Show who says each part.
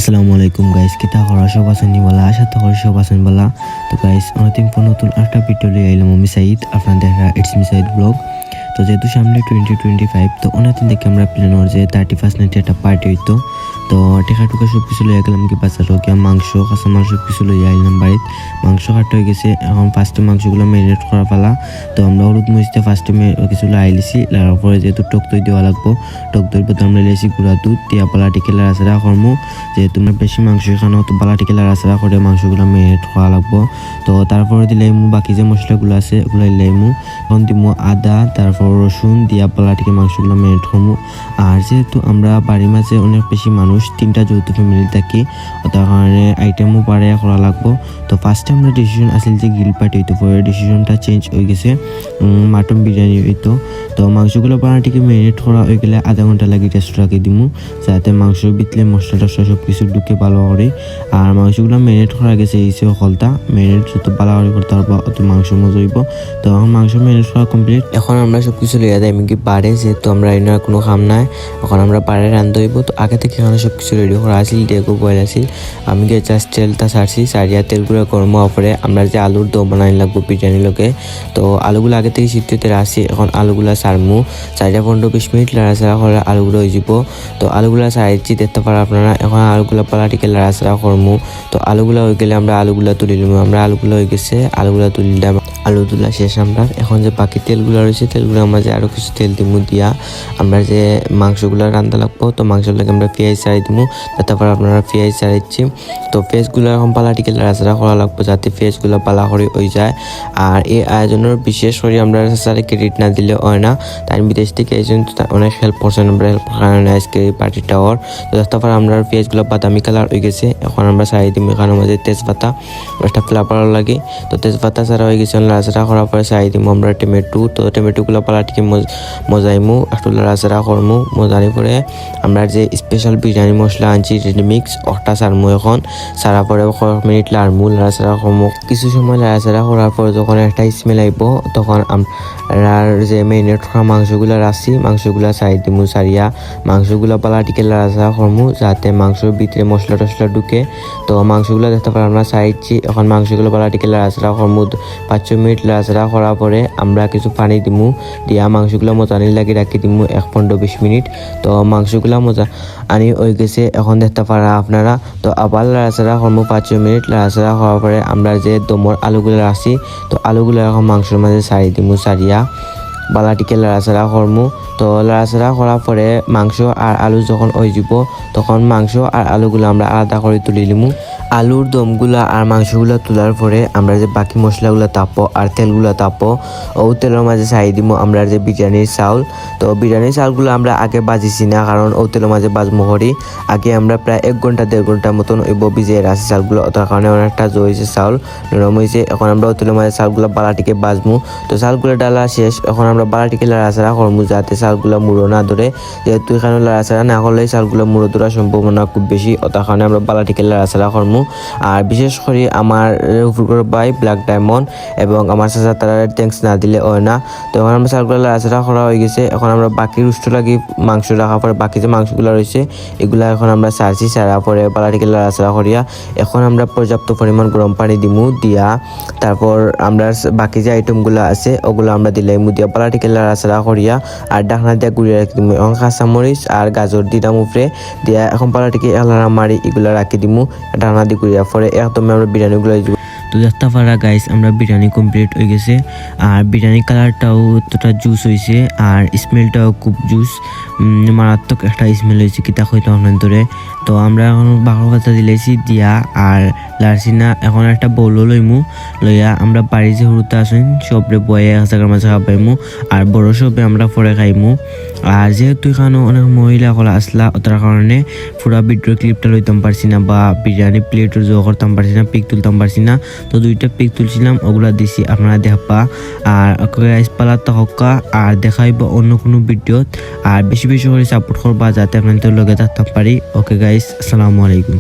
Speaker 1: আসসালামু আলাইকুম গাইস, কিতা করা সব আছেন বলা, আশা তো করি সব আছেন বলা। তো গাইস অনেকদিন পর নতুন একটা ভিডিও নিয়ে এলাম আমি সাইদ, আপনার দেখা ইটস মি সাইদ ব্লগ। তো যেহেতু সামনে 2025, তো অনেকদিন থেকে আমরা প্ল্যান ওর যে 31 নাইটে একটা পার্টি হইতো। তো টেকা টুকা সব কিছু লইয়া গেলাম, কি বাচ্চা লোক মাংস কাঁচা মাংস সব কিছু লইয়া আইলাম বাড়িত। মাংস কাটা হয়ে গেছে, এখন ফার্স্টে মাংসগুলো ম্যারিনেট করা পালা। তো আমরা হলুদ মরিচতে ফার্স্টে কিছু লাইলিছি, লাগার পরে যেহেতু টক দই দেওয়া লাগবো, টক দইয়ের পর আমরা লিয়েছি গুঁড়া দুধ দিয়া পালা টিকে লাড়াচাড়া করমু। যেহেতু তোমরা বেশি মাংস এখানেও তো পালা টিকে লাড়াচাড়া করে মাংসগুলো ম্যারিনেট করা লাগবো। তো তারপরে দিলাইমু বাকি যে মশলাগুলো আছে ওগুলো দিলাইমু। এখন দিমু আদা, তারপর রসুন দিয়া পালা টিকে মাংসগুলো ম্যারিনেট করমু। আর যেহেতু আমরা বাড়ির মাঝে অনেক বেশি মানুষ, 3টা যৌথ ফ্যামিলি থাকি, তার কারণে আইটেমও বাড়াইয়া করা লাগবো। তো ফার্স্টে আমরা ডিসিশন আসল যে গ্রিল পার্টি হইতো, পরে ডিসিশনটা চেঞ্জ হয়ে গেছে, মাটন বিরিয়ানি হইতো। তো মাংসগুলো পালাটিকে ম্যারিনেট করা হয়ে গেলে আধা ঘন্টা লাগে রেস্ট রাখি দিমু, যাতে মাংস ভিতলে মশলা টসলা সব কিছু ঢুকে ভালো করে। আর মাংসগুলো ম্যারিনেট করা গেছে এই হলতা ম্যারিনেট যত ভালো করে করতে পারবো অত মাংস মজা হইব। তো এখন মাংস ম্যারিনেট করা কমপ্লিট। এখন আমরা সব কিছু লিয়া দেয় এমনকি বাড়ে, যেহেতু আমরা এনার কোনো খাম নাই, এখন আমরা বাড়ে রান্ধতে হইব। তো আগে থেকে এখানে সব কিছু রেডি করা আসিল, ডেকো বয়েল আসিল। আমি গিয়ে জাস্ট তেলটা ছাড়ছি, সারিয়া তেলগুলো গরম হওয়ার পরে আমরা যে আলুর দো বানাই লাগবো বিরিয়ানি লোকে। তো আলুগুলো আগে থেকে সিদ্ধতে আসি, এখন আলুগুলো ছাড়মু, 4-15-20 মিনিট লাড়াচাড়া করে আলুগুলো হয়ে যাব। তো আলুগুলো ছাড়াইছি দেখতে পারা আপনারা। এখন আলুগুলো পালাটিকে লাড়াচাড়া করমু। তো আলুগুলো হয়ে গেলে আমরা আলুগুলো তুলে নিব। আমরা আলুগুলো হয়ে গেছে, আলুগুলো তুলিলাম, আলু তোলা শেষ আমরা। এখন যে বাকি তেলগুলো রয়েছে তেলগুলো মাঝে আরও কিছু তেল দিমু, দিয়া আমরা যে মাংসগুলো রান্না লাগবো। তো মাংসগুলোকে আমরা পেঁয়াজ ছাড়াই দিমু, তারপর আপনারা পেঁয়াজ ছাড়াইছি। তো পেঁয়াজগুলো এখন পালাটিকে লাড়াচাড়া করা লাগবো, যাতে পেঁয়াজগুলো পালা করে হয়ে যায়। আর এই আয়োজনের বিশেষ করে আমরা স্যারে ক্রেডিট না দিলে হয় না, তাই বিদেশ থেকে এসেছেন, অনেক হেল্প করছেন, আমরা হেল্প কারণে আজকে এই পার্টিটা ওর। তো তারপর আমরা পেঁয়াজগুলো বাদামি কালার হয়ে গেছে, এখন আমরা ছাড়াই দিই এখানে মাঝে তেজপাতা, একটা ফ্লেভার লাগে। তো তেজপাতা ছাড়া হয়ে গেছে, লাড়াচাড়া করার পরে ছাড়াই দিব আমরা টমেটো। তো টমেটোগুলো পালাটিকে মজাইমু, একটু লাড়াচাড়া করমু। মজানি পরে আমরা যে স্পেশাল বিরিয়ানি মশলা আনছি রেডি মিক্স ওটা ছাড়মু। এখন ছাড়ার পরে কয়েক মিনিট লাড়মু, লাড়াচাড়া করমু। কিছু সময় লাড়াচাড়া করার পরে যখন একটা স্মেল আইব, তখন আমরা যে ম্যারিনেট করা মাংসগুলো রাখছি মাংসগুলো ছাড়ি দিমু। ছাড়িয়া মাংসগুলো পালাটিকে লাড়াচাড়া করমু, যাতে মাংসের ভিতরে মশলা টসলা ঢুকে। তো মাংসগুলো দেখতে পারি আমরা ছাড়িচ্ছি, এখন মাংসগুলো পালাটিকে লাড়াচাড়া করমু। 5 মিনিট লাড়াচাড়া করার পরে আমরা কিছু পানি দিমু, দিয়া মাংসগুলো মজানি লাগে রাখি দিমু 15-20 মিনিট। তো মাংসগুলো মজা আনি হয়ে গেছে, এখন দেখতে পারা আপনারা। তো আবার লাড়াচাড়া করমু 5 মিনিট। লাড়াচাড়া করার পরে আমরা যে দমর আলুগুলো রাখছি, তো আলুগুলো এখন মাংসের মাঝে ছাড়ি দিমু। ছাড়িয়া বালাটিকে লাড়াচাড়া করমু। তো লাড়াচাড়া করার পরে মাংস আর আলু যখন হয়ে যাব, তখন মাংস আর আলুগুলো আমরা আলাদা করে তুলে নিমু। আলুর দমগুলা আর মাংসগুলো তোলার পরে আমরা যে বাকি মশলাগুলো তাপো আর তেলগুলো তাপো, ও তেলের মাঝে ছাড়ি দিব আমরা যে বিরিয়ানির চাউল। তো বিরিয়ানির চাউলগুলো আমরা আগে বাজিছি না, কারণ ও তেলের মাঝে বাজমো করি। আগে আমরা প্রায় 1-1.5 ঘন্টা মতন ওই ভিজিয়ে রাখছি চাউলগুলো, তার কারণে অনেকটা জয়েছে চাউল, নরম হয়েছে। এখন আমরা ও তেলের মাঝে চাউলগুলো বালাটিকে বাজমু। তো চাউলগুলো ডালা শেষ, এখন আমরা বালাটিকে লাড়াচাড়া করমু, যাতে চাউলগুলো মুড়ো না ধরে। যেহেতু এখানে লাড়াচাড়া না করলে চাউলগুলো মুড়ো ধরার সম্ভাবনা খুব বেশি, তার কারণে আমরা বালাটিকে লাড়াচাড়া করমু। আর বিশেষ করে আমার রফিকুর ভাই ব্ল্যাক ডায়মন্ড এবং আমার চাচা তারা থ্যাঙ্কস না দিলে হয় না। তো এখন আমরা চাউলগুলো লাড়াচাড়া করা হয়ে গেছে, এখন আমরা বাকি রুষ্ট লাগি মাংস রাখার পরে বাকি যে মাংসগুলো রয়েছে এগুলা এখন আমরা ছাড়ছি। ছাড়ার পরে বালাটিকে লাড়াচাড়া করিয়া এখন আমরা পর্যাপ্ত পরিমাণ গরম পানি দিমু, দিয়া তারপর আমরা বাকি যে আইটেমগুলো আছে ওগুলো আমরা দিলাইমু, দিয়া বালাটিকে লাড়াচাড়া করিয়া আর ডাকনা দিয়া গুড়িয়ে রাখি দিমু। এখন কাঁচামরিচ আর গাজর দিলাম উপরে, দিয়া এখন পালাটিকে এলারা মারি এগুলো রাখি দিমু ডাকনা দিয়ে গুড়িয়া পরে একদম আমরা বিরিয়ানিগুলো। তো দেখতে পারা গাইস আমরা বিরিয়ানি কমপ্লিট হয়ে গেছে, আর বিরিয়ানি কালারটাও এতটা জুস হয়েছে, আর স্মেলটাও খুব জুস, মারাত্মক একটা স্মেল হয়েছে, কিতা হইতো আপনার ধরে। তো আমরা এখন বাঘর পাতা দিলেছি দিয়া আর লাড়ছি না। এখন একটা বউলও লইমু, লইয়া আমরা বাড়ি যে হুড়তে আসেন সবরে বয়ে এক জায়গার মাঝে খাবাইমু, আর বড় সবে আমরা পরে খাইমু। আর যেহেতু এখানে অনেক মহিলা কলা আসলা, ওটার কারণে পুরা ভিডিও ক্লিপটা লইতাম পারছি না, বা বিরিয়ানি প্লেটের জো করতাম পারছি না, পিক তুলতাম পারছি না। তো 2টা পিক তুলছিলাম, ওগুলা দিছি আপনারা দেখবা। আর পালা তহকা আর দেখাইব অন্য কোনো ভিডিও, আর বেশি বেশি করে সাপোর্ট করবা, যাতে আপনাদের লগে থাকতে পারি। ওকে গাইস, আসসালামু আলাইকুম।